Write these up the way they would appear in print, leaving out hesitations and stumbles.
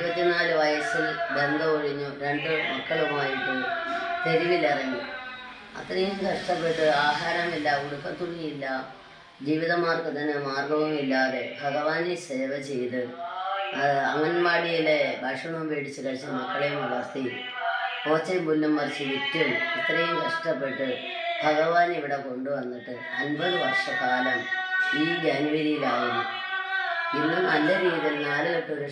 24 വയസ്സിൽ ബന്ധം ഒഴിഞ്ഞു 2 മക്കളുമായിട്ട് തെരുവിലിറങ്ങി. അത്രയും കഷ്ടപ്പെട്ട് ആഹാരമില്ല, ഉടുക്കത്തുണിയില്ല, ജീവിതമാർഗത്തിന് മാർഗവുമില്ലാതെ ഭഗവാനെ സേവ ചെയ്ത് അംഗൻവാടിയിലെ ഭക്ഷണവും മേടിച്ച് കഴിച്ച് മക്കളെയും വളർത്തി പോച്ചയും പുല്ലും മറിച്ച് വിറ്റും ഇത്രയും കഷ്ടപ്പെട്ട് ഭഗവാൻ ഇവിടെ കൊണ്ടുവന്നിട്ട് 50 വർഷക്കാലം ഈ ജനുവരിയിലായിരുന്നു. ഇന്ന് നല്ല രീതിയിൽ 4 കെട്ടൊരു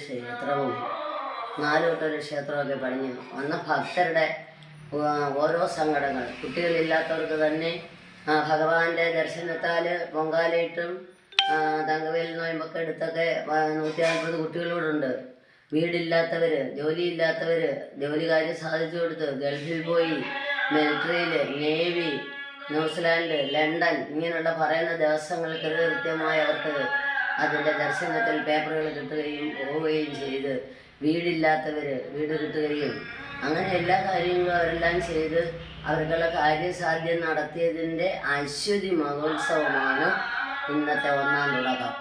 ക്ഷേത്രമൊക്കെ പണിഞ്ഞു വന്ന ഭക്തരുടെ ഓരോ സങ്കടങ്ങൾ, കുട്ടികളില്ലാത്തവർക്ക് തന്നെ ഭഗവാന്റെ ദർശനത്താൽ പൊങ്കാലയിട്ടും തങ്കവേൽ നോയമ്പൊക്കെ എടുത്തൊക്കെ 150 കുട്ടികളോടുണ്ട്. വീടില്ലാത്തവർ, ജോലിയില്ലാത്തവർ ജോലി കാര്യം സാധിച്ചു കൊടുത്ത് ഗൾഫിൽ പോയി മിലിറ്ററിയിൽ, നേവി, ന്യൂസിലാൻഡ്, ലണ്ടൻ ഇങ്ങനെയുള്ള പറയുന്ന ദിവസങ്ങൾ കൃത്യമായി അവർക്ക് അതിൻ്റെ ദർശനത്തിൽ പേപ്പറുകൾ കിട്ടുകയും പോവുകയും ചെയ്ത് വീടില്ലാത്തവർ വീട് കിട്ടുകയും അങ്ങനെ എല്ലാ കാര്യങ്ങളും അവരെല്ലാം ചെയ്ത് അവർക്കുള്ള കാര്യസാധ്യം നടത്തിയതിൻ്റെ അശ്വതി മഹോത്സവമാണ് ഇന്നത്തെ 1-ാം തുടക്കം.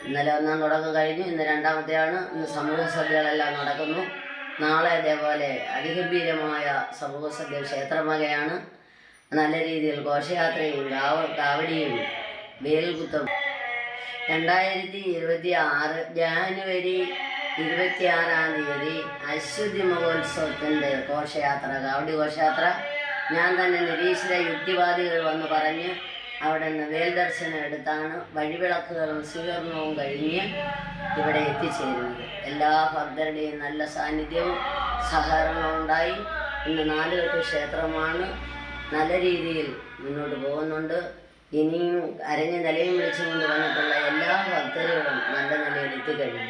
ഇന്നലെ 1-ാം തുടക്കം കഴിഞ്ഞു. ഇന്ന് 2-ാമത്തെയാണ്. ഇന്ന് സമൂഹ സദ്യകളെല്ലാം നടക്കുന്നു. നാളെ അതേപോലെ അതിഗംഭീരമായ സമൂഹ സദ്യ ക്ഷേത്രമകയാണ്. നല്ല രീതിയിൽ ഘോഷയാത്രയും കാവടിയും വേൽകുത്തും. 2026 ജാനുവരി 26-ാം തീയതി അശ്വതി മഹോത്സവത്തിൻ്റെ ഘോഷയാത്ര, കാവടി ഘോഷയാത്ര ഞാൻ തന്നെ നിരീശ്വര യുക്തിവാദികൾ വന്ന് പറഞ്ഞ് അവിടെ നിന്ന് വേൽദർശനം എടുത്താണ് വഴിവിളക്കുകളും സ്വീകരണവും കഴിഞ്ഞ് ഇവിടെ എത്തിച്ചേരുന്നത്. എല്ലാ ഭക്തരുടെയും നല്ല സാന്നിധ്യവും സഹകരണവും ഉണ്ടായി. ഇന്ന് 4 കെട്ട് ക്ഷേത്രമാണ്. നല്ല രീതിയിൽ മുന്നോട്ട് പോകുന്നുണ്ട്. ഇനിയും അരഞ്ഞ് നിലയും വിളിച്ചുകൊണ്ട് വന്നിട്ടുള്ള എല്ലാ ഭക്തരുകളും നല്ല നിലയിൽ എത്തിക്കഴിഞ്ഞു.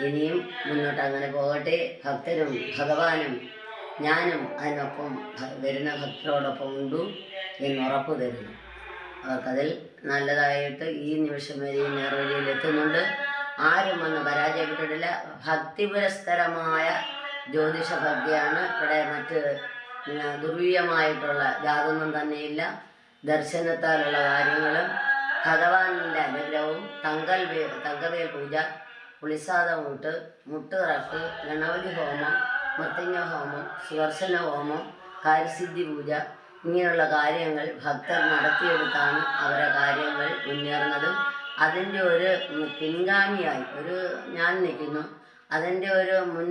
ഇനിയും മുന്നോട്ട് അങ്ങനെ പോകട്ടെ. ഭക്തരും ഭഗവാനും ഞാനും അതിനൊപ്പം വരുന്ന ഭക്തരോടൊപ്പം ഉണ്ടു എന്നുറപ്പ് തരുന്നു. അവർക്കതിൽ നല്ലതായിട്ട് ഈ നിമിഷം വരെ ഈ നേർവഴിയിൽ എത്തുന്നുണ്ട്. ആരും വന്ന് പരാജയപ്പെട്ടിട്ടില്ല. ഭക്തിപുരസ്തരമായ ജ്യോതിഷ ഭക്തിയാണ് ഇവിടെ. മറ്റ് ദുർവ്യമായിട്ടുള്ള യാതൊന്നും തന്നെയില്ല. ദർശനത്താലുള്ള കാര്യങ്ങളും ഭഗവാന്റെ അനുഗ്രഹവും തങ്കവേൽ പൂജ, പുളിസാദമൂട്ട്, മുട്ടുറക്ക്, ഗണപതി ഹോമം, മൃത്യുഞ്ജയ ഹോമം, സുദർശന ഹോമം, കാര്യസിദ്ധി പൂജ ഇങ്ങനെയുള്ള കാര്യങ്ങൾ ഭക്തർ നടത്തിയെടുത്താണ് അവരുടെ കാര്യങ്ങൾ മുന്നേറുന്നതും. അതിൻ്റെ ഒരു പിൻഗാമിയായി ഞാൻ നിൽക്കുന്നു. അതിൻ്റെ ഒരു മുൻ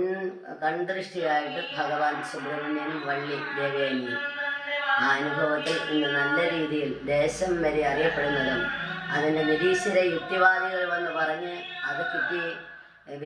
കൺദൃഷ്ടിയായിട്ട് ഭഗവാൻ സുബ്രഹ്മണ്യനും വള്ളി ദേവയാനിയും ആ അനുഭവത്തിൽ ഇന്ന് നല്ല രീതിയിൽ ദേശം വരെ അറിയപ്പെടുന്നതും അതിൻ്റെ നിരീശ്വര യുക്തിവാദികൾ വന്ന് പറഞ്ഞ് അത് കിട്ടി